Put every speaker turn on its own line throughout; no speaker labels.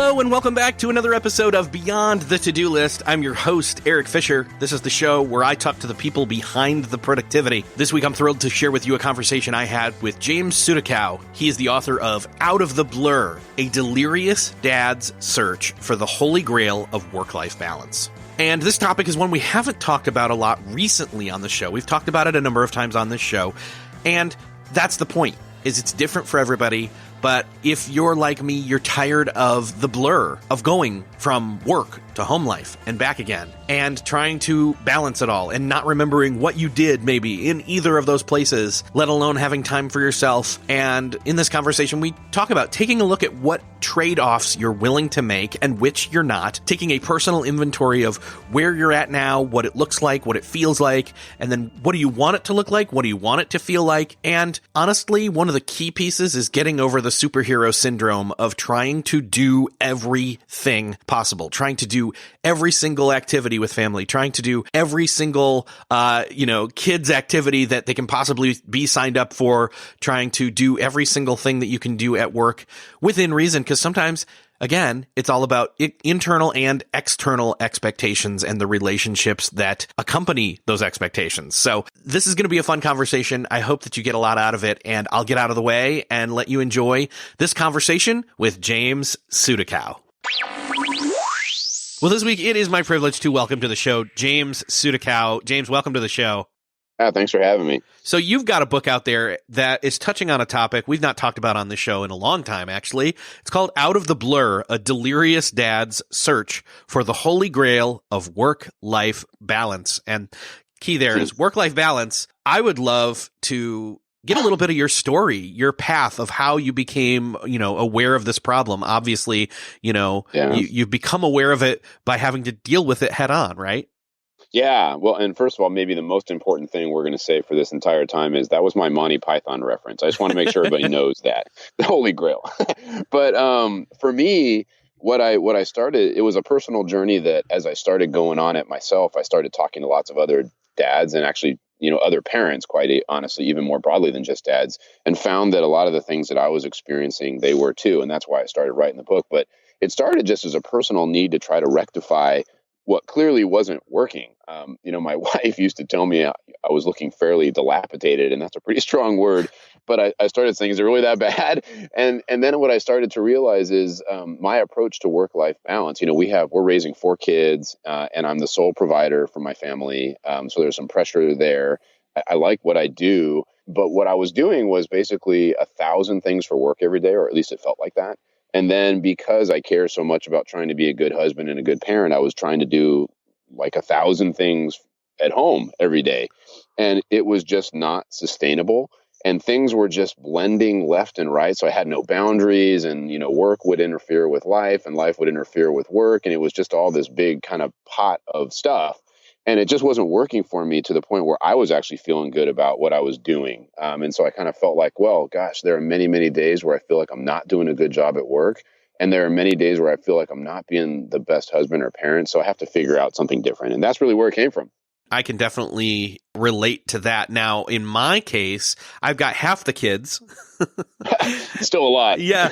Hello and welcome back to another episode of Beyond the To-Do List. I'm your host, Eric Fisher. This is the show where I talk to the people behind the productivity. This week I'm thrilled to share with you a conversation I had with James Sudakow. He is the author of Out of the Blur, A Delirious Dad's Search for the Holy Grail of Work-Life Balance. And this topic is one we haven't talked about a lot recently on the show. We've talked about it a number of times on this show, and that's the point, is it's different for everybody. But if you're like me, you're tired of the blur of going from work to home life and back again and trying to balance it all and not remembering what you did maybe in either of those places, let alone having time for yourself. And in this conversation, we talk about taking a look at what trade-offs you're willing to make and which you're not, taking a personal inventory of where you're at now, what it looks like, what it feels like, and then what do you want it to look like? What do you want it to feel like? And honestly, one of the key pieces is getting over the superhero syndrome of trying to do everything possible, trying to do every single activity with family, trying to do every single, kids activity that they can possibly be signed up for, trying to do every single thing that you can do at work within reason. Because sometimes, again, it's all about internal and external expectations and the relationships that accompany those expectations. So this is going to be a fun conversation. I hope that you get a lot out of it, and I'll get out of the way and let you enjoy this conversation with James Sudakow. Well, this week it is my privilege to welcome to the show James Sudakow. James, welcome to the show.
Thanks for having me.
So you've got a book out there that is touching on a topic we've not talked about on the show in a long time, actually. It's called Out of the Blur, A Delirious Dad's Search for the Holy Grail of Work-Life Balance. And key there is work-life balance. I would love to get a little bit of your story, your path of how you became, aware of this problem. Obviously, you've become aware of it by having to deal with it head on, right?
Yeah. Well, and first of all, maybe the most important thing we're going to say for this entire time is that was my Monty Python reference. I just want to make sure everybody knows that. The Holy Grail. But for me, what I started, it was a personal journey that as I started going on it myself, I started talking to lots of other dads and actually, other parents, quite honestly, even more broadly than just dads, and found that a lot of the things that I was experiencing, they were too. And that's why I started writing the book. But it started just as a personal need to try to rectify what clearly wasn't working. My wife used to tell me I was looking fairly dilapidated, and that's a pretty strong word. But I started saying, is it really that bad? And then what I started to realize is my approach to work-life balance. We're raising 4 kids, and I'm the sole provider for my family. So there's some pressure there. I like what I do, but what I was doing was basically 1,000 things for work every day, or at least it felt like that. And then because I care so much about trying to be a good husband and a good parent, I was trying to do like 1,000 things at home every day. And it was just not sustainable. And things were just blending left and right. So I had no boundaries, and, work would interfere with life and life would interfere with work. And it was just all this big kind of pot of stuff. And it just wasn't working for me to the point where I was actually feeling good about what I was doing. And so I kind of felt like, well, gosh, there are many, many days where I feel like I'm not doing a good job at work. And there are many days where I feel like I'm not being the best husband or parent. So I have to figure out something different. And that's really where it came from.
I can definitely relate to that. Now, in my case, I've got half the kids.
Still a lot.
Yeah.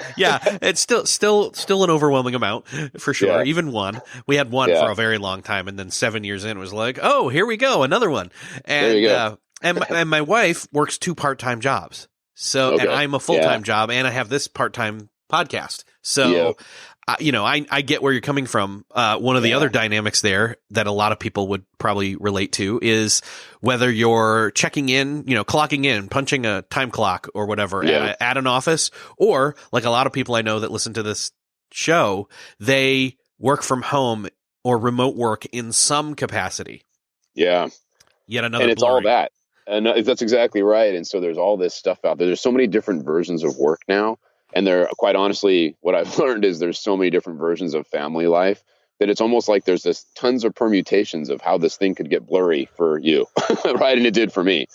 It's still an overwhelming amount for sure. Yeah. Even one. We had one for a very long time, and then 7 years in, it was like, oh, here we go, another one. And
there you go.
And my wife works 2 part-time jobs. So, and I'm a full-time job, and I have this part-time podcast. So, I get where you're coming from. One of the other dynamics there that a lot of people would probably relate to is whether you're checking in, clocking in, punching a time clock or whatever at an office, or like a lot of people I know that listen to this show, they work from home or remote work in some capacity.
Yeah.
Yet another
And it's
blurring.
all that. And that's exactly right. And so there's all this stuff out there. There's so many different versions of work now. And there, quite honestly, what I've learned is there's so many different versions of family life that it's almost like there's this tons of permutations of how this thing could get blurry for you, right? And it did for me.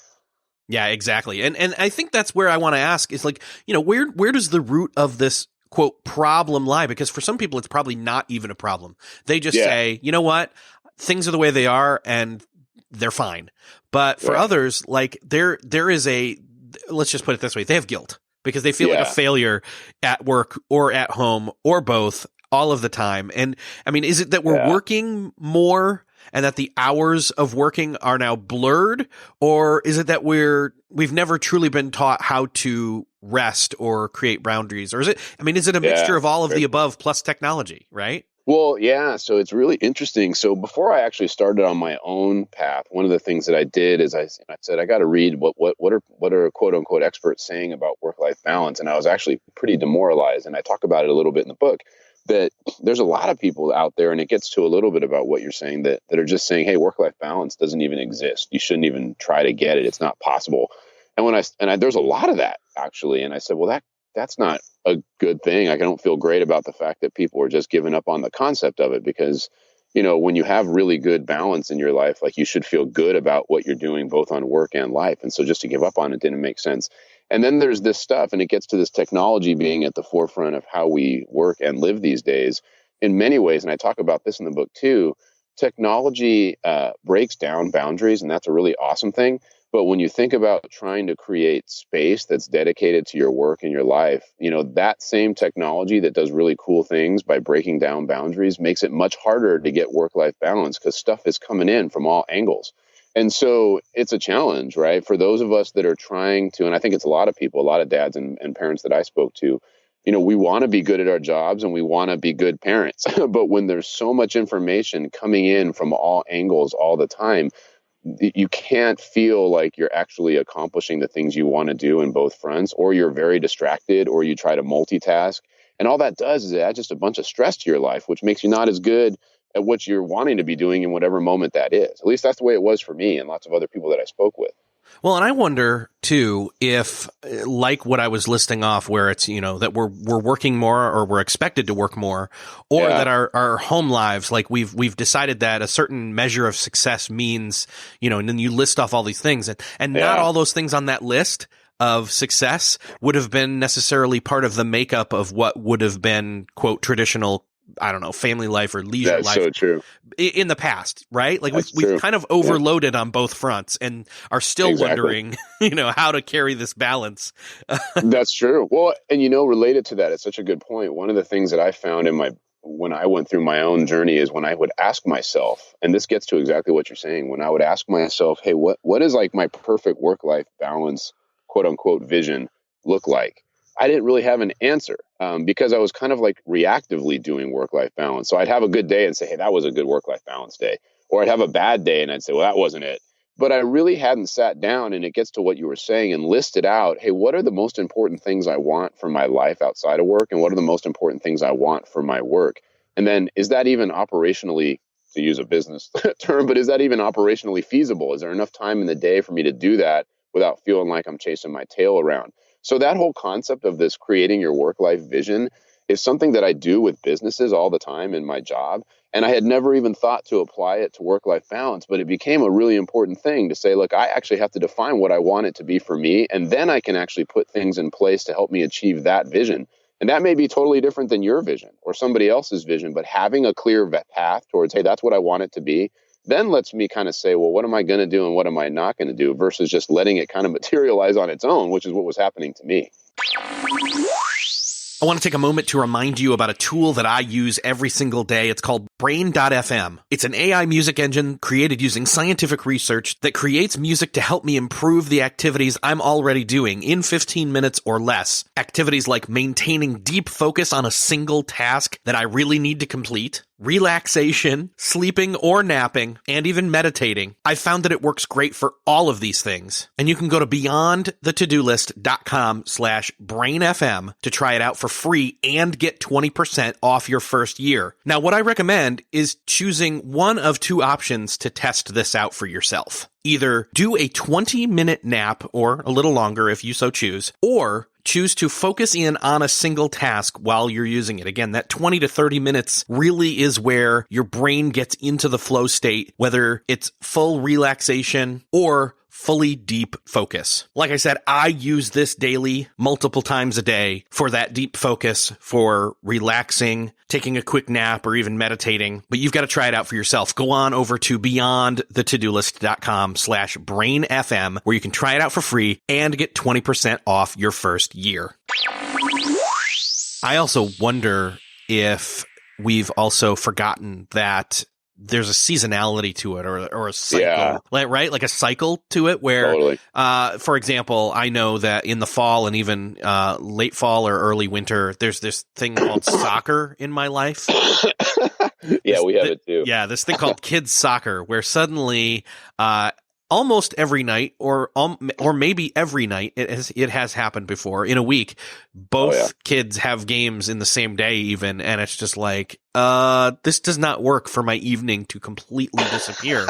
Yeah, exactly. And I think that's where I want to ask is like, where does the root of this quote problem lie? Because for some people, it's probably not even a problem. They just say, you know what, things are the way they are and they're fine. But for others, like there is let's just put it this way, they have guilt. Because they feel like a failure at work or at home or both all of the time. And I mean, is it that we're working more and that the hours of working are now blurred? Or is it that we've never truly been taught how to rest or create boundaries? Or is it a mixture of all of the above plus technology, right?
Well, yeah. So it's really interesting. So before I actually started on my own path, one of the things that I did is I said, I got to read what are quote unquote experts saying about work-life balance. And I was actually pretty demoralized. And I talk about it a little bit in the book, that there's a lot of people out there, and it gets to a little bit about what you're saying, that are just saying, hey, work-life balance doesn't even exist. You shouldn't even try to get it. It's not possible. And there's a lot of that actually. And I said, well, that's not a good thing. I don't feel great about the fact that people are just giving up on the concept of it, because, when you have really good balance in your life, like, you should feel good about what you're doing both on work and life. And so just to give up on it didn't make sense. And then there's this stuff, and it gets to this technology being at the forefront of how we work and live these days in many ways. And I talk about this in the book too. Technology breaks down boundaries, and that's a really awesome thing. But when you think about trying to create space that's dedicated to your work and your life, that same technology that does really cool things by breaking down boundaries makes it much harder to get work-life balance, because stuff is coming in from all angles. And so it's a challenge, right? For those of us that are trying to, and I think it's a lot of people, a lot of dads and parents that I spoke to, we want to be good at our jobs and we want to be good parents. But when there's so much information coming in from all angles all the time, you can't feel like you're actually accomplishing the things you want to do in both fronts, or you're very distracted, or you try to multitask. And all that does is add just a bunch of stress to your life, which makes you not as good at what you're wanting to be doing in whatever moment that is. At least that's the way it was for me and lots of other people that I spoke with.
Well, and I wonder too if, like what I was listing off, where it's, that we're working more, or we're expected to work more, or that our home lives, like we've decided that a certain measure of success means, and then you list off all these things, and not all those things on that list of success would have been necessarily part of the makeup of what would have been, quote, traditional, I don't know, family life or leisure life.
That's so true.
In the past, right? Like we've kind of overloaded on both fronts and are still wondering, how to carry this balance.
That's true. Well, and related to that, it's such a good point. One of the things that I found when I went through my own journey is when I would ask myself, and this gets to exactly what you're saying, when I would ask myself, hey, what is like my perfect work-life balance, quote unquote, vision look like? I didn't really have an answer because I was kind of like reactively doing work-life balance. So I'd have a good day and say, hey, that was a good work-life balance day. Or I'd have a bad day and I'd say, well, that wasn't it. But I really hadn't sat down, and it gets to what you were saying, and listed out, hey, what are the most important things I want for my life outside of work? And what are the most important things I want for my work? And then is that even operationally, to use a business term, but is that even operationally feasible? Is there enough time in the day for me to do that without feeling like I'm chasing my tail around? So that whole concept of this creating your work-life vision is something that I do with businesses all the time in my job. And I had never even thought to apply it to work-life balance, but it became a really important thing to say, look, I actually have to define what I want it to be for me, and then I can actually put things in place to help me achieve that vision. And that may be totally different than your vision or somebody else's vision, but having a clear path towards, hey, that's what I want it to be, then lets me kind of say, well, what am I going to do and what am I not going to do, versus just letting it kind of materialize on its own, which is what was happening to me.
I want to take a moment to remind you about a tool that I use every single day. It's called Brain.fm. It's an AI music engine created using scientific research that creates music to help me improve the activities I'm already doing in 15 minutes or less. Activities like maintaining deep focus on a single task that I really need to complete, relaxation, sleeping or napping, and even meditating. I found that it works great for all of these things. And you can go to beyondthetodolist.com/brainfm to try it out for free and get 20% off your first year. Now, what I recommend is choosing one of two options to test this out for yourself. Either do a 20-minute nap, or a little longer if you so choose, or choose to focus in on a single task while you're using it. Again, that 20 to 30 minutes really is where your brain gets into the flow state, whether it's full relaxation or fully deep focus. Like I said, I use this daily, multiple times a day, for that deep focus, for relaxing, taking a quick nap, or even meditating. But you've got to try it out for yourself. Go on over to beyondthetodolist.com/brainfm, where you can try it out for free and get 20% off your first year. I also wonder if we've also forgotten that there's a seasonality to it or a cycle, right? Like a cycle to it where,
Totally.
for example, I know that in the fall and even late fall or early winter, there's this thing called soccer in my life.
We have it too.
Yeah, this thing called kids soccer where suddenly almost every night or maybe every night, it has happened before in a week, both kids have games in the same day even, and it's just like, this does not work for my evening to completely disappear.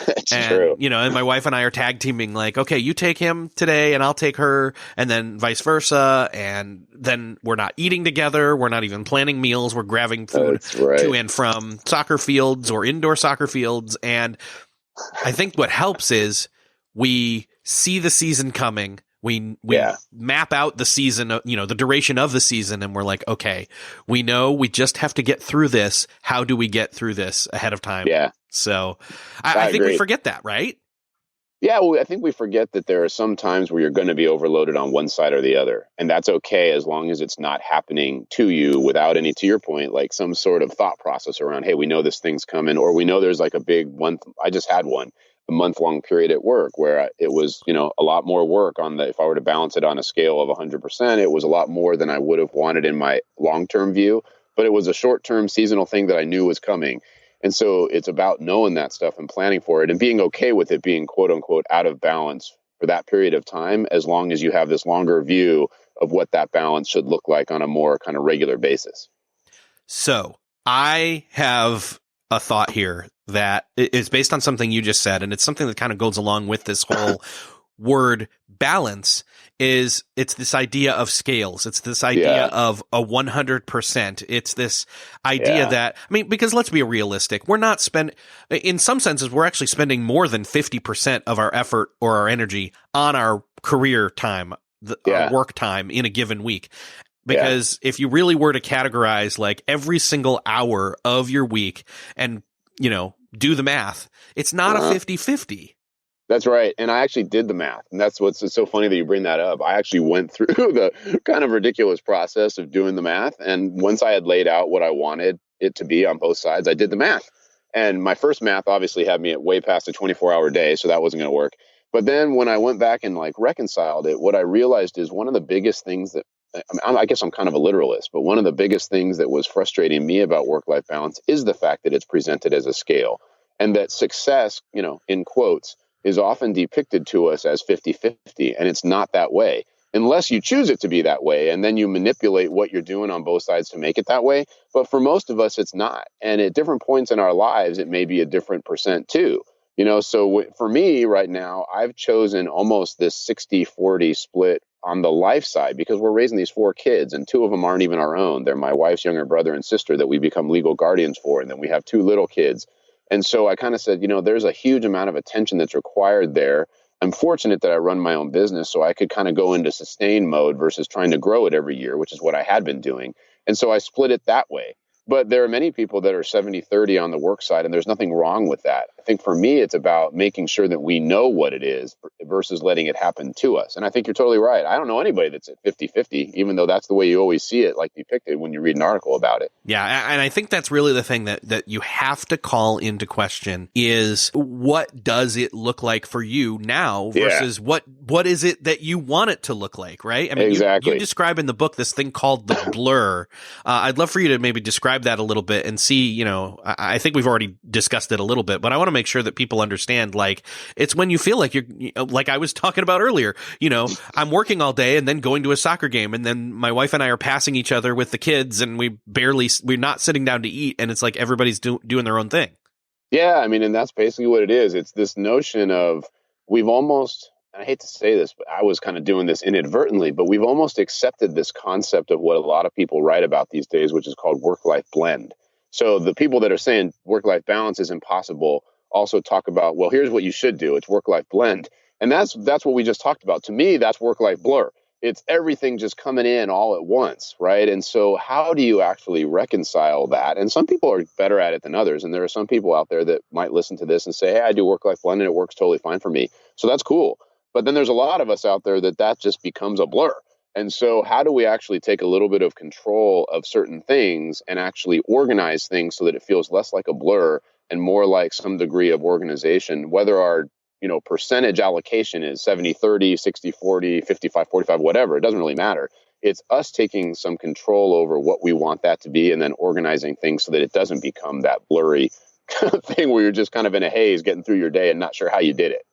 It's true.
And my wife and I are tag teaming, like, okay, you take him today and I'll take her, and then vice versa. And then we're not eating together. We're not even planning meals. We're grabbing food to and from soccer fields or indoor soccer fields. And I think what helps is we see the season coming. We map out the season, the duration of the season, and we're like, okay, we know we just have to get through this. How do we get through this ahead of time?
Yeah.
So I think we forget that, right?
Yeah, well, I think we forget that there are some times where you're going to be overloaded on one side or the other. And that's okay as long as it's not happening to you without any, to your point, like some sort of thought process around, hey, we know this thing's coming, or we know there's like a big one. I just had a month-long period at work where it was, a lot more work if I were to balance it on a scale of 100%, it was a lot more than I would have wanted in my long-term view. But it was a short-term seasonal thing that I knew was coming. And so it's about knowing that stuff and planning for it and being okay with it being quote unquote out of balance for that period of time, as long as you have this longer view of what that balance should look like on a more kind of regular basis.
So I have a thought here that is based on something you just said, and it's something that kind of goes along with this whole word balance. It's this idea of scales. It's this idea of a 100%. It's this idea that, because let's be realistic. We're not in some senses, we're actually spending more than 50% of our effort or our energy on our career time, our work time in a given week. Because if you really were to categorize like every single hour of your week and, do the math, it's not a 50-50.
That's right. And I actually did the math. And that's what's so funny that you bring that up. I actually went through the kind of ridiculous process of doing the math. And once I had laid out what I wanted it to be on both sides, I did the math. And my first math obviously had me at way past a 24-hour day. So that wasn't going to work. But then when I went back and reconciled it, what I realized is one of the biggest things that, I guess I'm kind of a literalist, but one of the biggest things that was frustrating me about work-life balance is the fact that it's presented as a scale, and that success, in quotes, is often depicted to us as 50-50, and it's not that way unless you choose it to be that way, and then you manipulate what you're doing on both sides to make it that way. But for most of us, it's not. And at different points in our lives, it may be a different percent too. So for me right now, I've chosen almost this 60-40 split on the life side, because we're raising these 4 kids, and 2 of them aren't even our own. They're my wife's younger brother and sister that we become legal guardians for. And then we have 2 little kids. And so I kind of said, there's a huge amount of attention that's required there. I'm fortunate that I run my own business, so I could kind of go into sustain mode versus trying to grow it every year, which is what I had been doing. And so I split it that way. But there are many people that are 70-30 on the work side, and there's nothing wrong with that. I think for me, it's about making sure that we know what it is versus letting it happen to us. And I think you're totally right. I don't know anybody that's at 50-50, even though that's the way you always see it, like depicted when you read an article about it.
Yeah, and I think that's really the thing that you have to call into question is, what does it look like for you now versus what is it that you want it to look like, right?
Exactly.
You describe in the book this thing called the blur. I'd love for you to maybe describe that a little bit and see, I think we've already discussed it a little bit, but I want to make sure that people understand, it's when you feel like you're, like I was talking about earlier, I'm working all day and then going to a soccer game, and then my wife and I are passing each other with the kids, and we're not sitting down to eat, and it's like everybody's doing their own thing.
Yeah. And that's basically what it is. It's this notion of, we've almost, and I hate to say this, but I was kind of doing this inadvertently, but we've almost accepted this concept of what a lot of people write about these days, which is called work-life blend. So the people that are saying work-life balance is impossible also talk about, well, here's what you should do. It's work-life blend. And that's what we just talked about. To me, that's work-life blur. It's everything just coming in all at once, right? And so how do you actually reconcile that? And some people are better at it than others. And there are some people out there that might listen to this and say, hey, I do work-life blend and it works totally fine for me. So that's cool. But then there's a lot of us out there that just becomes a blur. And so how do we actually take a little bit of control of certain things and actually organize things so that it feels less like a blur and more like some degree of organization, whether our percentage allocation is 70-30, 60-40, 55-45, whatever, it doesn't really matter. It's us taking some control over what we want that to be and then organizing things so that it doesn't become that blurry thing where you're just kind of in a haze getting through your day and not sure how you did it.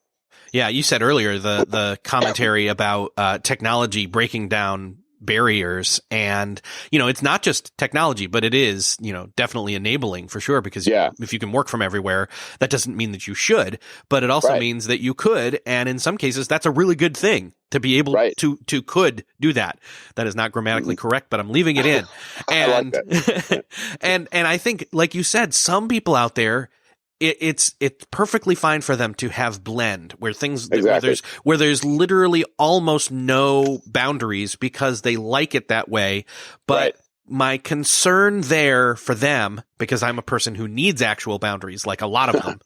Yeah, you said earlier the commentary about technology breaking down barriers, and it's not just technology, but it is definitely enabling for sure, because if you can work from everywhere, that doesn't mean that you should, but it also means that you could, and in some cases that's a really good thing to be able to could do that. That is not grammatically correct, but I'm leaving it in. And
I like that.
and I think, like you said, some people out there, it's perfectly fine for them to have blend where things where there's literally almost no boundaries because they like it that way. But my concern there for them, because I'm a person who needs actual boundaries, like a lot of them.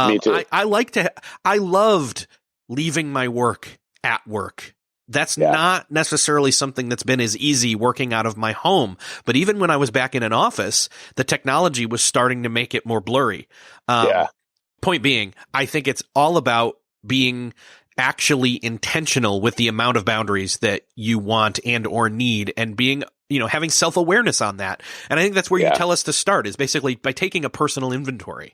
Me too.
I loved leaving my work at work. That's not necessarily something that's been as easy working out of my home. But even when I was back in an office, the technology was starting to make it more blurry. Point being, I think it's all about being actually intentional with the amount of boundaries that you want and or need, and being, having self-awareness on that. And I think that's where you tell us to start, is basically by taking a personal inventory.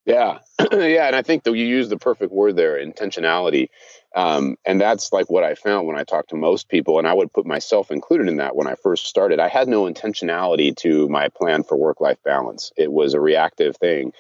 Yeah. And I think that you use the perfect word there, intentionality. And that's like what I found when I talked to most people, and I would put myself included in that when I first started. I had no intentionality to my plan for work-life balance. It was a reactive thing.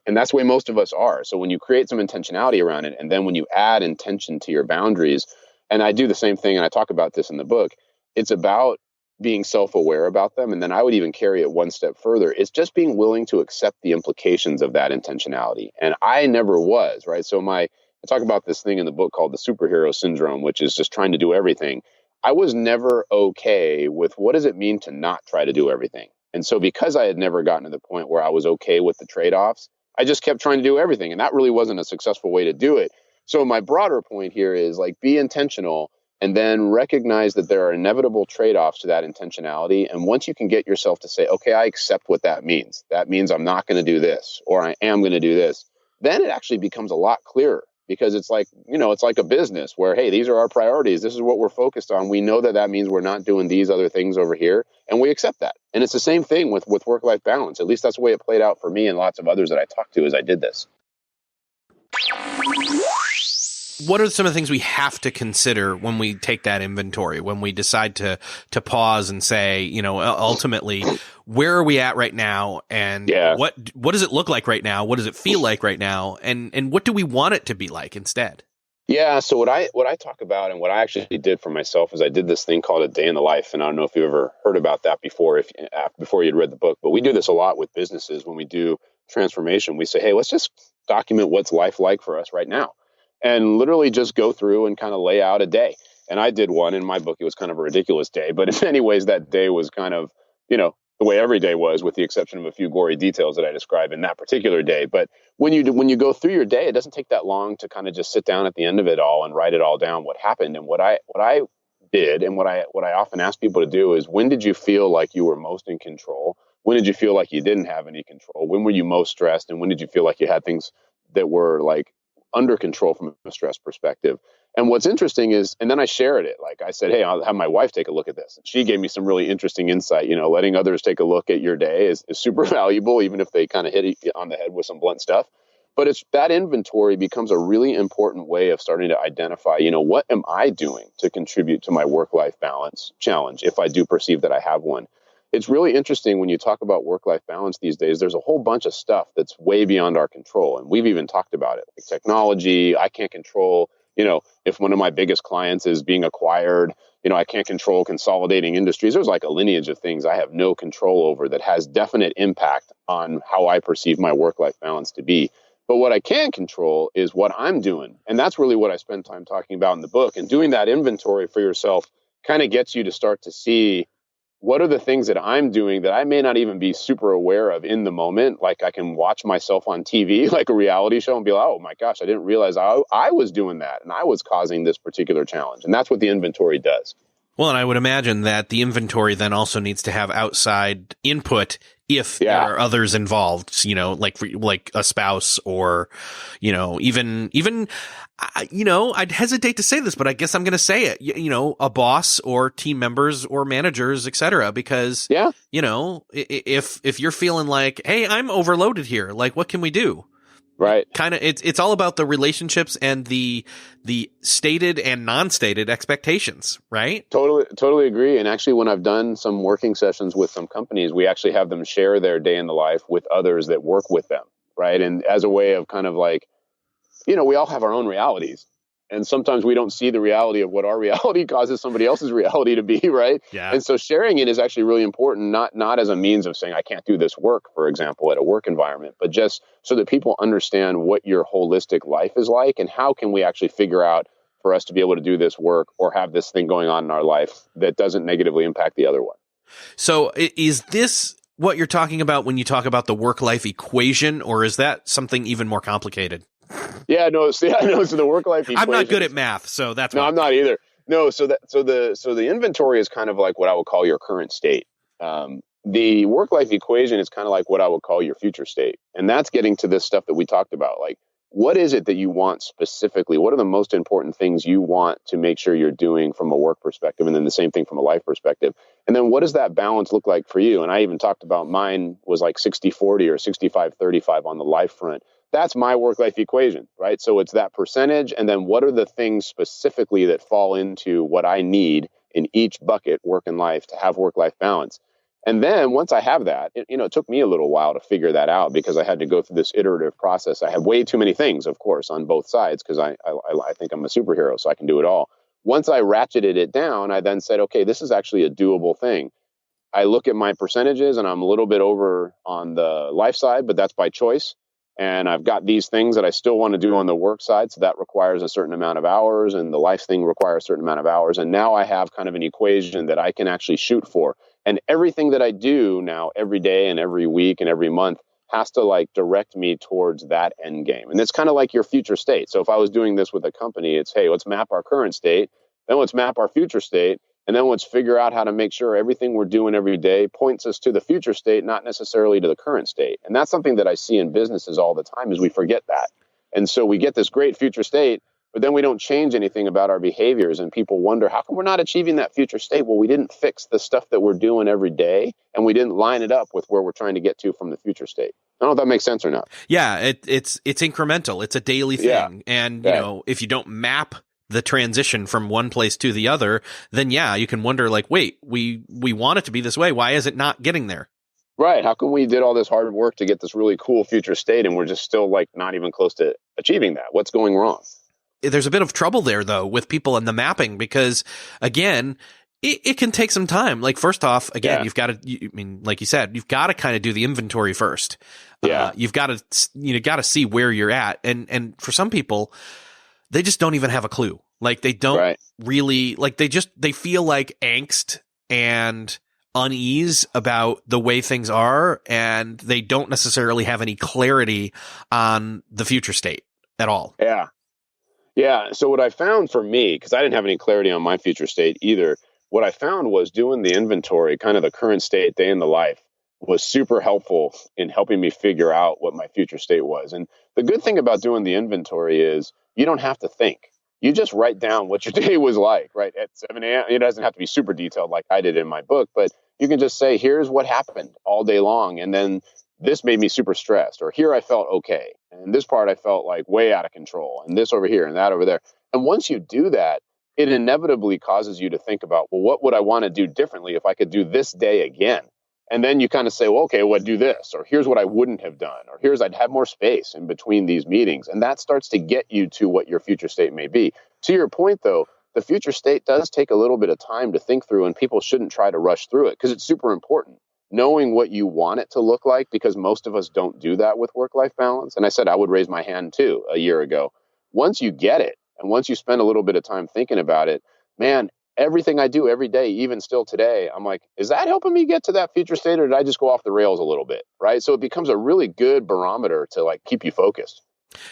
And that's the way most of us are. So when you create some intentionality around it, and then when you add intention to your boundaries, and I do the same thing, and I talk about this in the book, it's about being self-aware about them. And then I would even carry it one step further. It's just being willing to accept the implications of that intentionality. And I never was, right? So I talk about this thing in the book called the superhero syndrome, which is just trying to do everything. I was never okay with what does it mean to not try to do everything. And so because I had never gotten to the point where I was okay with the trade-offs, I just kept trying to do everything. And that really wasn't a successful way to do it. So my broader point here is like, be intentional, and then recognize that there are inevitable trade-offs to that intentionality. And once you can get yourself to say, okay, I accept what that means. That means I'm not going to do this, or I am going to do this. Then it actually becomes a lot clearer, because it's like, it's like a business where, hey, these are our priorities. This is what we're focused on. We know that that means we're not doing these other things over here, and we accept that. And it's the same thing with work-life balance. At least that's the way it played out for me and lots of others that I talked to as I did this.
What are some of the things we have to consider when we take that inventory, when we decide to pause and say, ultimately, where are we at right now? And what does it look like right now? What does it feel like right now? And what do we want it to be like instead?
Yeah. So what I talk about, and what I actually did for myself, is I did this thing called a day in the life. And I don't know if you've ever heard about that before, before you'd read the book, but we do this a lot with businesses. When we do transformation, we say, hey, let's just document what's life like for us right now. And literally just go through and kind of lay out a day. And I did one in my book. It was kind of a ridiculous day, but in many ways that day was kind of, the way every day was, with the exception of a few gory details that I describe in that particular day. But when you go through your day, it doesn't take that long to kind of just sit down at the end of it all and write it all down, what happened. And what I did, and what I often ask people to do, is, when did you feel like you were most in control? When did you feel like you didn't have any control? When were you most stressed? And when did you feel like you had things that were like under control from a stress perspective? And what's interesting is, and then I shared it. Like I said, hey, I'll have my wife take a look at this. And she gave me some really interesting insight. Letting others take a look at your day is super valuable, even if they kind of hit it on the head with some blunt stuff. But it's that inventory becomes a really important way of starting to identify, what am I doing to contribute to my work-life balance challenge, if I do perceive that I have one. It's really interesting when you talk about work-life balance these days. There's a whole bunch of stuff that's way beyond our control. And we've even talked about it, like technology. I can't control, if one of my biggest clients is being acquired, I can't control consolidating industries. There's like a lineage of things I have no control over that has definite impact on how I perceive my work-life balance to be. But what I can control is what I'm doing. And that's really what I spend time talking about in the book. And doing that inventory for yourself kind of gets you to start to see, what are the things that I'm doing that I may not even be super aware of in the moment? Like, I can watch myself on TV, like a reality show, and be like, oh my gosh, I didn't realize I was doing that, and I was causing this particular challenge. And that's what the inventory does.
Well, and I would imagine that the inventory then also needs to have outside input if there are others involved, like a spouse or, even, I'd hesitate to say this, but I guess I'm going to say it, a boss or team members or managers, et cetera, because, if you're feeling like, hey, I'm overloaded here, like, what can we do?
Right.
Kind of, it's all about the relationships and the stated and non-stated expectations, right?
Totally agree. And actually, when I've done some working sessions with some companies, we actually have them share their day in the life with others that work with them, right? And as a way of kind of like, we all have our own realities. And sometimes we don't see the reality of what our reality causes somebody else's reality to be, right?
Yeah.
And so sharing it is actually really important, not as a means of saying, I can't do this work, for example, at a work environment, but just so that people understand what your holistic life is like and how can we actually figure out for us to be able to do this work or have this thing going on in our life that doesn't negatively impact the other one.
So is this what you're talking about when you talk about the work-life equation, or is that something even more complicated?
Yeah, no. So the work-life equation.
I'm not good at math, so that's
no.
why.
I'm not either. No. So the inventory is kind of like what I would call your current state. The work-life equation is kind of like what I would call your future state, and that's getting to this stuff that we talked about. Like, what is it that you want specifically? What are the most important things you want to make sure you're doing from a work perspective, and then the same thing from a life perspective? And then what does that balance look like for you? And I even talked about mine was like 60-40 or 65-35 on the life front. That's my work-life equation, right? So it's that percentage, and then what are the things specifically that fall into what I need in each bucket, work and life, to have work-life balance. And then once I have that, it took me a little while to figure that out because I had to go through this iterative process. I had way too many things, of course, on both sides because I think I'm a superhero, so I can do it all. Once I ratcheted it down, I then said, okay, this is actually a doable thing. I look at my percentages and I'm a little bit over on the life side, but that's by choice. And I've got these things that I still want to do on the work side. So that requires a certain amount of hours, and the life thing requires a certain amount of hours. And now I have kind of an equation that I can actually shoot for. And everything that I do now every day and every week and every month has to like direct me towards that end game. And it's kind of like your future state. So if I was doing this with a company, it's, hey, let's map our current state, then let's map our future state. And then let's figure out how to make sure everything we're doing every day points us to the future state, not necessarily to the current state. And that's something that I see in businesses all the time is we forget that. And so we get this great future state, but then we don't change anything about our behaviors. And people wonder, how come we're not achieving that future state? Well, we didn't fix the stuff that we're doing every day, and we didn't line it up with where we're trying to get to from the future state. I don't know if that makes sense or not.
Yeah, it's incremental. It's a daily thing.
Yeah.
And, if you don't map the transition from one place to the other, then you can wonder like, wait, we want it to be this way. Why is it not getting there?
Right. How come we did all this hard work to get this really cool future state and we're just still like not even close to achieving that? What's going wrong?
There's a bit of trouble there though with people in the mapping because again, it can take some time. Like first off, again, you've got to, like you said, you've got to kind of do the inventory first.
Yeah.
You've got to see where you're at. And for some people, they just don't even have a clue. Like they don't really like, they feel like angst and unease about the way things are. And they don't necessarily have any clarity on the future state at all.
Yeah. Yeah. So what I found for me, because I didn't have any clarity on my future state either, what I found was doing the inventory, kind of the current state, day in the life, was super helpful in helping me figure out what my future state was. And the good thing about doing the inventory is you don't have to think. You just write down what your day was like, right? At 7 a.m. It doesn't have to be super detailed like I did in my book, but you can just say, here's what happened all day long. And then this made me super stressed, or here I felt okay. And this part I felt like way out of control, and this over here and that over there. And once you do that, it inevitably causes you to think about, well, what would I want to do differently if I could do this day again? And then you kind of say, well, okay, well, do this, or here's what I wouldn't have done, or here's I'd have more space in between these meetings. And that starts to get you to what your future state may be. To your point, though, the future state does take a little bit of time to think through, and people shouldn't try to rush through it because it's super important. Knowing what you want it to look like, because most of us don't do that with work-life balance. And I said I would raise my hand too a year ago. Once you get it, and once you spend a little bit of time thinking about it, man, everything I do every day, even still today, I'm like, is that helping me get to that future state, or did I just go off the rails a little bit? Right. So it becomes a really good barometer to like keep you focused.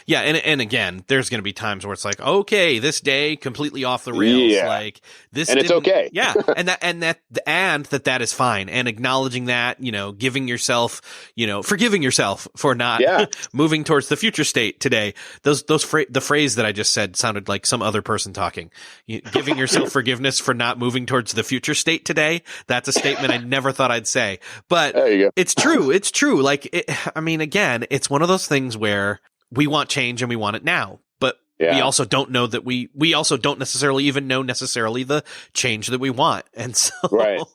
Yeah, and again, there's going to be times where it's like, okay, this day completely off the rails.
Yeah.
Like this,
and it's okay.
Yeah, and that is fine. And acknowledging that, giving yourself, forgiving yourself for not moving towards the future state today. The phrase that I just said sounded like some other person talking. Giving yourself forgiveness for not moving towards the future state today. That's a statement I never thought I'd say, but
there you go.
It's true. It's true. Like, again, it's one of those things where we want change and we want it now, but we also don't know that we also don't necessarily even know necessarily the change that we want. And so,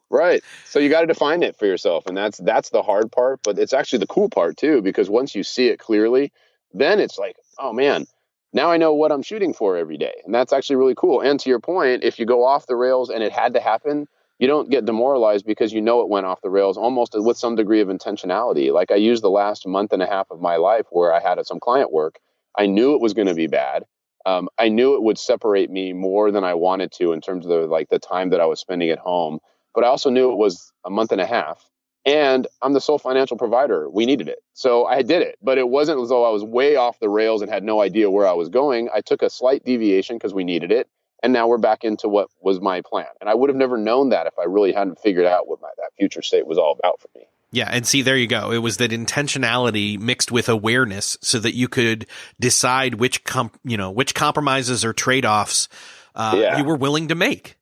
right. So you got to define it for yourself. And that's the hard part, but it's actually the cool part too, because once you see it clearly, then it's like, oh man, now I know what I'm shooting for every day. And that's actually really cool. And to your point, if you go off the rails and it had to happen, you don't get demoralized because it went off the rails almost with some degree of intentionality. Like I used the last month and a half of my life where I had some client work. I knew it was going to be bad. I knew it would separate me more than I wanted to in terms of the time that I was spending at home. But I also knew it was a month and a half. And I'm the sole financial provider. We needed it. So I did it. But it wasn't as though I was way off the rails and had no idea where I was going. I took a slight deviation because we needed it. And now we're back into what was my plan. And I would have never known that if I really hadn't figured out what that future state was all about for me.
Yeah. And see, there you go. It was that intentionality mixed with awareness so that you could decide which compromises or trade-offs you were willing to make.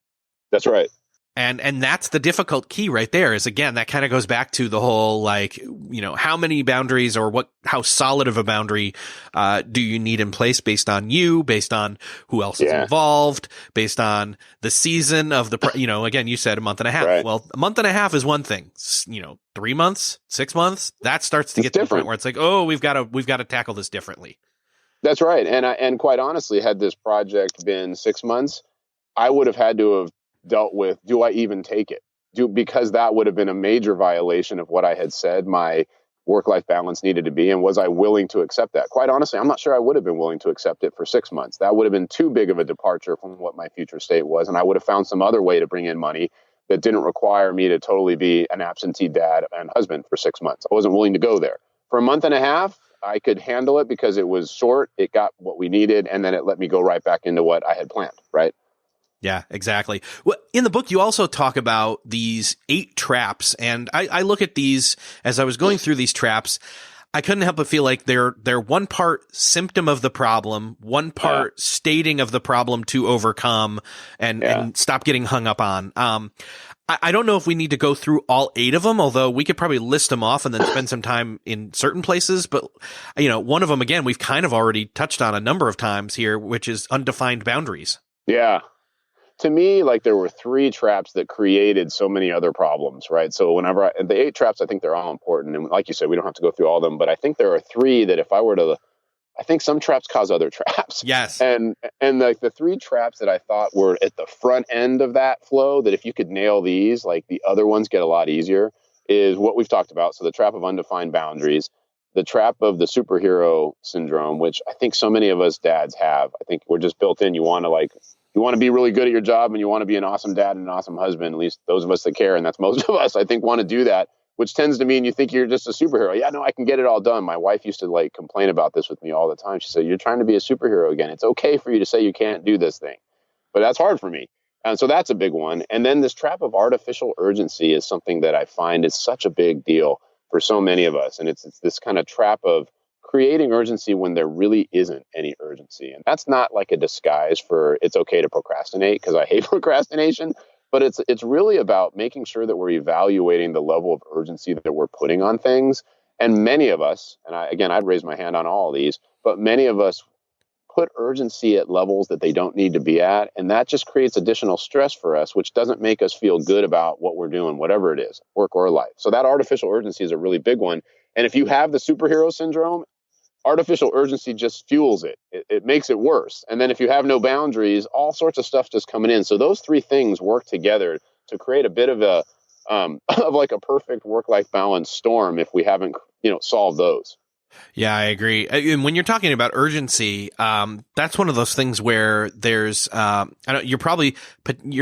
That's right.
And that's the difficult key right there is, again, that kind of goes back to the whole, how many boundaries or how solid of a boundary do you need in place based on you, based on who else is involved, based on the season of again, you said a month and a half. Right. Well, a month and a half is one thing, 3 months, 6 months, that starts to get to the point where it's like, oh, we've got to tackle this differently.
That's right. And quite honestly, had this project been 6 months, I would have had to have dealt with, do I even take it? Because that would have been a major violation of what I had said my work-life balance needed to be. And was I willing to accept that? Quite honestly, I'm not sure I would have been willing to accept it for 6 months. That would have been too big of a departure from what my future state was. And I would have found some other way to bring in money that didn't require me to totally be an absentee dad and husband for 6 months. I wasn't willing to go there. For a month and a half, I could handle it because it was short. It got what we needed. And then it let me go right back into what I had planned. Right.
Yeah, exactly. Well, in the book, you also talk about these 8 traps. And I look at these as I was going through these traps. I couldn't help but feel like they're one part symptom of the problem, one part stating of the problem to overcome and stop getting hung up on. I don't know if we need to go through all 8 of them, although we could probably list them off and then spend some time in certain places. But, one of them, again, we've kind of already touched on a number of times here, which is undefined boundaries.
Yeah. To me, there were 3 traps that created so many other problems, right? So the 8 traps, I think they're all important. And like you said, we don't have to go through all of them, but I think there are 3 that if I were to, I think some traps cause other traps.
Yes.
And the 3 traps that I thought were at the front end of that flow, that if you could nail these, the other ones get a lot easier, is what we've talked about. So the trap of undefined boundaries, the trap of the superhero syndrome, which I think so many of us dads have. I think we're just built in. You want to be really good at your job and you want to be an awesome dad and an awesome husband. At least those of us that care, and that's most of us, I think, want to do that, which tends to mean you think you're just a superhero. Yeah, no, I can get it all done. My wife used to complain about this with me all the time. She said, you're trying to be a superhero again. It's okay for you to say you can't do this thing, but that's hard for me. And so that's a big one. And then this trap of artificial urgency is something that I find is such a big deal for so many of us. And it's this kind of trap of creating urgency when there really isn't any urgency. And that's not a disguise for it's okay to procrastinate, because I hate procrastination, but it's really about making sure that we're evaluating the level of urgency that we're putting on things. And many of us, and I'd raise my hand on all of these, but many of us put urgency at levels that they don't need to be at. And that just creates additional stress for us, which doesn't make us feel good about what we're doing, whatever it is, work or life. So that artificial urgency is a really big one. And if you have the superhero syndrome, artificial urgency just fuels it. It makes it worse. And then if you have no boundaries, all sorts of stuff just coming in. So those 3 things work together to create a bit of a of a perfect work-life balance storm if we haven't solved those.
Yeah, I agree. And when you're talking about urgency, that's one of those things where there's, you're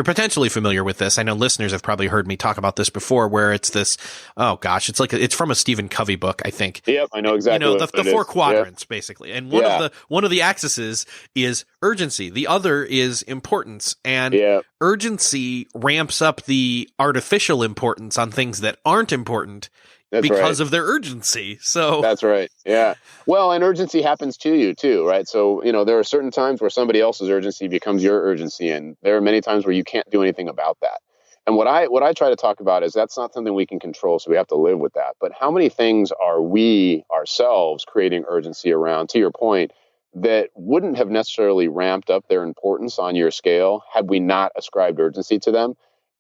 potentially familiar with this. I know listeners have probably heard me talk about this before, where it's this, oh gosh, it's from a Stephen Covey book, I think.
Yep, I know exactly.
The four quadrants, basically. And one of the axes is urgency. The other is importance. And urgency ramps up the artificial importance on things that aren't important. Because of their urgency. So
that's right. Yeah. Well, and urgency happens to you too, right? So, there are certain times where somebody else's urgency becomes your urgency. And there are many times where you can't do anything about that. And what I try to talk about is that's not something we can control. So we have to live with that. But how many things are we ourselves creating urgency around, to your point, that wouldn't have necessarily ramped up their importance on your scale had we not ascribed urgency to them?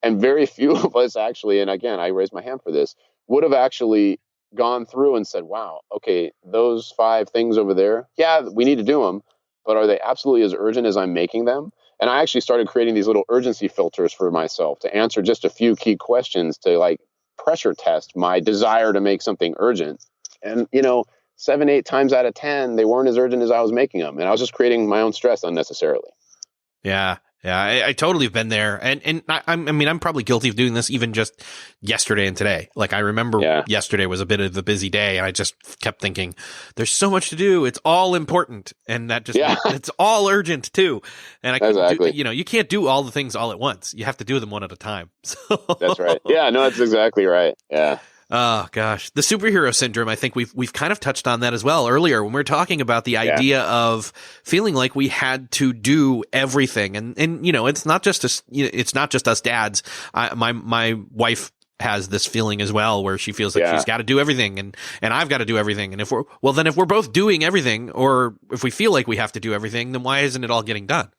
And very few of us actually, and again, I raise my hand for this, would have actually gone through and said, wow, okay, those 5 things over there, yeah, we need to do them, but are they absolutely as urgent as I'm making them? And I actually started creating these little urgency filters for myself to answer just a few key questions to like pressure test my desire to make something urgent. And, 7, 8 times out of 10, they weren't as urgent as I was making them. And I was just creating my own stress unnecessarily.
Yeah. Yeah, I totally have been there. And I'm probably guilty of doing this even just yesterday and today. Like I remember yesterday was a bit of a busy day and I just kept thinking there's so much to do. It's all important. And that just, it's all urgent too. And I can't you can't do all the things all at once. You have to do them one at a time. So
that's right. Yeah, no, that's exactly right. Yeah.
Oh gosh, the superhero syndrome. I think we've kind of touched on that as well earlier when we were talking about the idea of feeling like we had to do everything, and it's not just us dads. My wife has this feeling as well where she feels like she's got to do everything and I've got to do everything. And if we're both doing everything, or if we feel like we have to do everything, then why isn't it all getting done?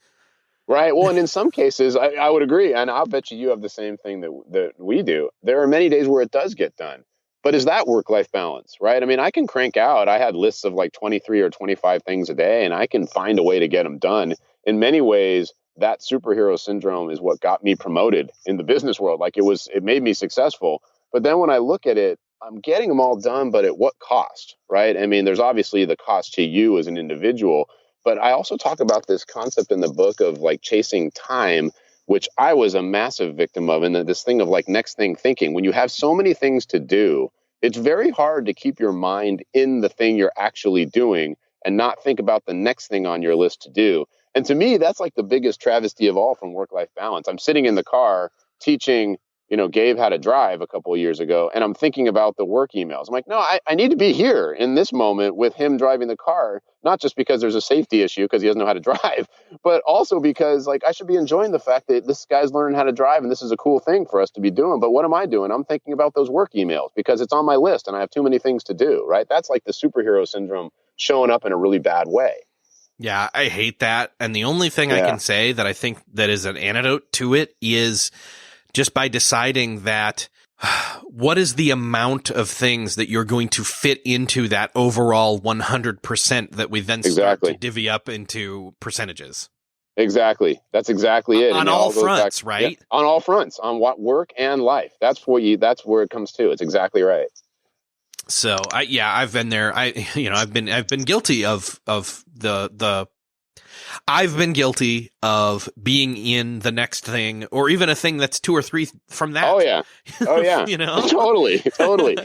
Right. Well, and in some cases, I would agree. And I'll bet you have the same thing that we do. There are many days where it does get done. But is that work-life balance, right? I mean, I can crank out. I had lists of like 23 or 25 things a day, and I can find a way to get them done. In many ways, that superhero syndrome is what got me promoted in the business world. Like it made me successful. But then when I look at it, I'm getting them all done, but at what cost, right? I mean, there's obviously the cost to you as an individual. But I also talk about this concept in the book of like chasing time, which I was a massive victim of. And this thing of like next thing thinking, when you have so many things to do, it's very hard to keep your mind in the thing you're actually doing and not think about the next thing on your list to do. And to me, that's like the biggest travesty of all from work-life balance. I'm sitting in the car teaching Gabe how to drive a couple of years ago, and I'm thinking about the work emails. I'm like, no, I need to be here in this moment with him driving the car, not just because there's a safety issue because he doesn't know how to drive, but also because like I should be enjoying the fact that this guy's learning how to drive and this is a cool thing for us to be doing. But what am I doing? I'm thinking about those work emails because it's on my list and I have too many things to do, right? That's like the superhero syndrome showing up in a really bad way.
Yeah, I hate that. And the only thing I can say that I think that is an antidote to it is just by deciding that what is the amount of things that you're going to fit into that overall 100% that we then start to divvy up into percentages.
Exactly. That's exactly it.
On all fronts, right?
On all fronts, on what work and life. That's where it comes to. It's exactly right.
So I've been there. I've been guilty of I've been guilty of being in the next thing, or even a thing that's 2 or 3 from that.
Oh yeah. Totally.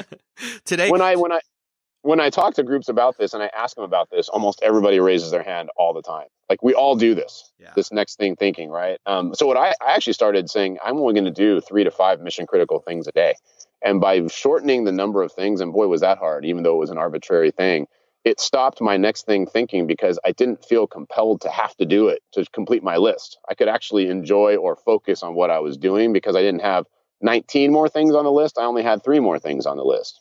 Today, when I talk to groups about this and I ask them about this, almost everybody raises their hand all the time. Like we all do this, this next thing thinking, right? So what I actually started saying, I'm only going to do 3 to 5 mission critical things a day. And by shortening the number of things, and boy, was that hard, even though it was an arbitrary thing, it stopped my next thing thinking because I didn't feel compelled to have to do it to complete my list. I could actually enjoy or focus on what I was doing because I didn't have 19 more things on the list. I only had 3 more things on the list.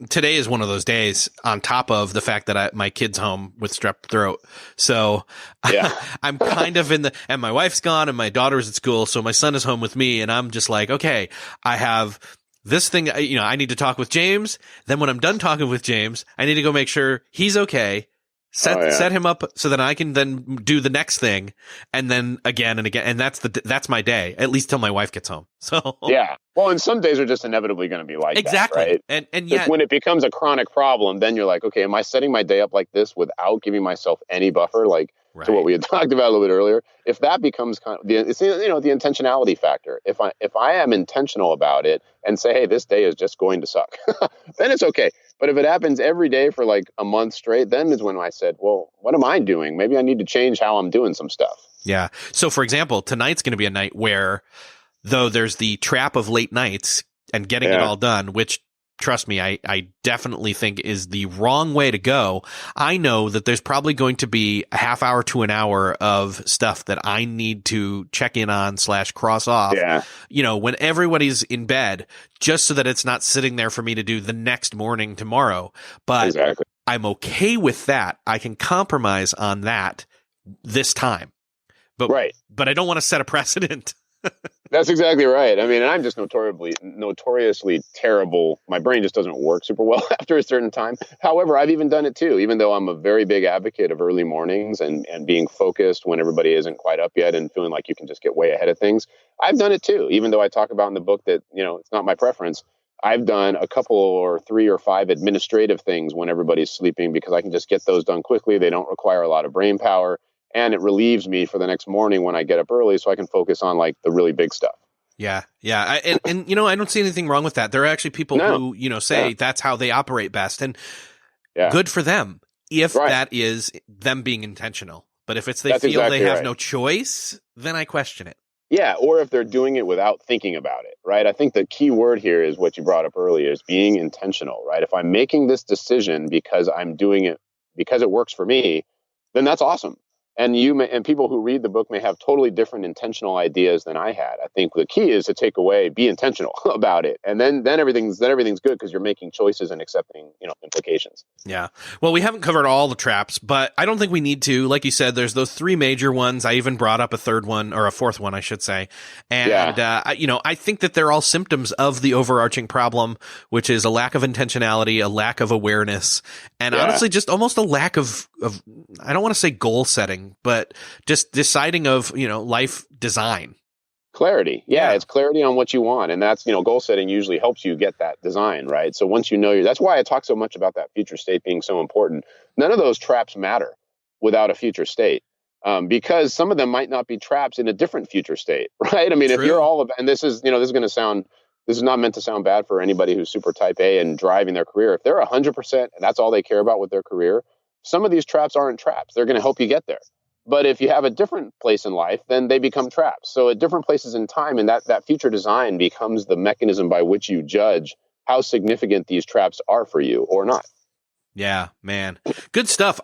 Today is one of those days, on top of the fact that my kid's home with strep throat. So I'm kind of and my wife's gone and my daughter's at school. So my son is home with me and I'm just like, okay, I have this thing, I need to talk with James. Then when I'm done talking with James, I need to go make sure he's okay. Set him up so that I can then do the next thing, and then again and again, and that's my day, at least till my wife gets home. So
yeah, well, and some days are just inevitably going to be like
exactly,
that, right?
And yet
when it becomes a chronic problem, then you're like, okay, am I setting my day up like this without giving myself any buffer, like to what we had talked about a little bit earlier? If that becomes kind of the intentionality factor. If I am intentional about it and say, hey, this day is just going to suck, then it's okay. But if it happens every day for like a month straight, then is when I said, well, what am I doing? Maybe I need to change how I'm doing some stuff.
Yeah. So, for example, tonight's going to be a night where, though there's the trap of late nights and getting it all done, which, trust me, I definitely think is the wrong way to go. I know that there's probably going to be a half hour to an hour of stuff that I need to check in on / cross off, when everybody's in bed, just so that it's not sitting there for me to do the next morning tomorrow. But I'm okay with that. I can compromise on that this time. But I don't want to set a precedent.
That's exactly right. I mean, and I'm just notoriously terrible. My brain just doesn't work super well after a certain time. However, I've even done it too, even though I'm a very big advocate of early mornings and being focused when everybody isn't quite up yet and feeling like you can just get way ahead of things. I've done it too, even though I talk about in the book that, it's not my preference. I've done a couple or 3 or 5 administrative things when everybody's sleeping because I can just get those done quickly. They don't require a lot of brain power. And it relieves me for the next morning when I get up early so I can focus on like the really big stuff.
Yeah. Yeah. And I don't see anything wrong with that. There are actually people who, say that's how they operate best, and good for them if that is them being intentional. But if it's they feel they have no choice, then I question it.
Yeah. Or if they're doing it without thinking about it, right? I think the key word here is what you brought up earlier is being intentional, right? If I'm making this decision because I'm doing it because it works for me, then that's awesome. And people who read the book may have totally different intentional ideas than I had. I think the key is to take away, be intentional about it, and then everything's good because you're making choices and accepting implications.
Yeah. Well, we haven't covered all the traps, but I don't think we need to. Like you said, there's those 3 major ones. I even brought up a 3rd one, or a 4th one, I should say. And I think that they're all symptoms of the overarching problem, which is a lack of intentionality, a lack of awareness, and honestly, just almost a lack of I don't want to say goal setting, but just deciding of, life design.
Clarity. Yeah, it's clarity on what you want. And that's, goal setting usually helps you get that design, right? So once that's why I talk so much about that future state being so important. None of those traps matter without a future state. Because some of them might not be traps in a different future state, right? I mean, if you're all about, and this is not meant to sound bad for anybody who's super type A and driving their career. If they're 100% and that's all they care about with their career, some of these traps aren't traps. They're going to help you get there. But if you have a different place in life, then they become traps. So at different places in time, and that future design becomes the mechanism by which you judge how significant these traps are for you or not.
Yeah, man. Good stuff.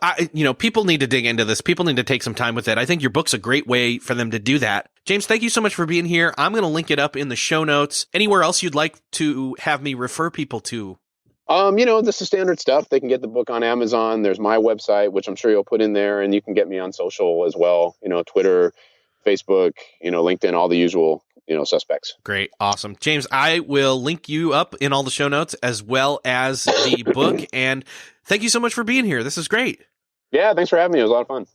People need to dig into this. People need to take some time with it. I think your book's a great way for them to do that. James, thank you so much for being here. I'm going to link it up in the show notes. Anywhere else you'd like to have me refer people to?
This is standard stuff. They can get the book on Amazon. There's my website, which I'm sure you'll put in there, and you can get me on social as well. Twitter, Facebook, LinkedIn, all the usual, suspects.
Great. Awesome. James, I will link you up in all the show notes as well as the book. And thank you so much for being here. This is great.
Yeah. Thanks for having me. It was a lot of fun.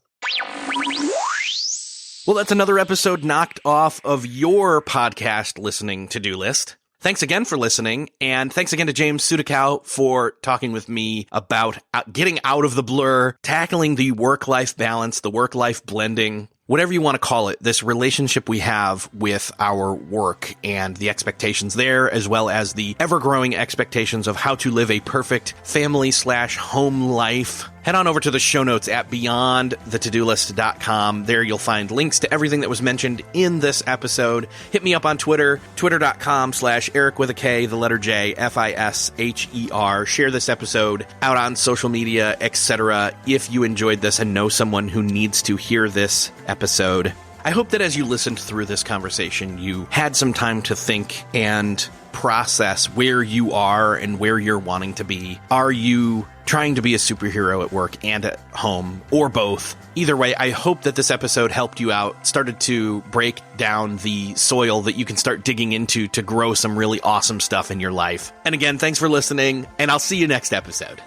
Well, that's another episode knocked off of your podcast listening to-do list. Thanks again for listening, and thanks again to James Sudakow for talking with me about getting out of the blur, tackling the work-life balance, the work-life blending, whatever you want to call it, this relationship we have with our work and the expectations there, as well as the ever-growing expectations of how to live a perfect family/home life. Head on over to the show notes at beyondthetodolist.com. There you'll find links to everything that was mentioned in this episode. Hit me up on Twitter, twitter.com/Eric with a K, the letter J, FISHER. Share this episode out on social media, etc. if you enjoyed this and know someone who needs to hear this episode. I hope that as you listened through this conversation, you had some time to think and process where you are and where you're wanting to be. Are you trying to be a superhero at work and at home, or both? Either way, I hope that this episode helped you out, started to break down the soil that you can start digging into to grow some really awesome stuff in your life. And again, thanks for listening, and I'll see you next episode.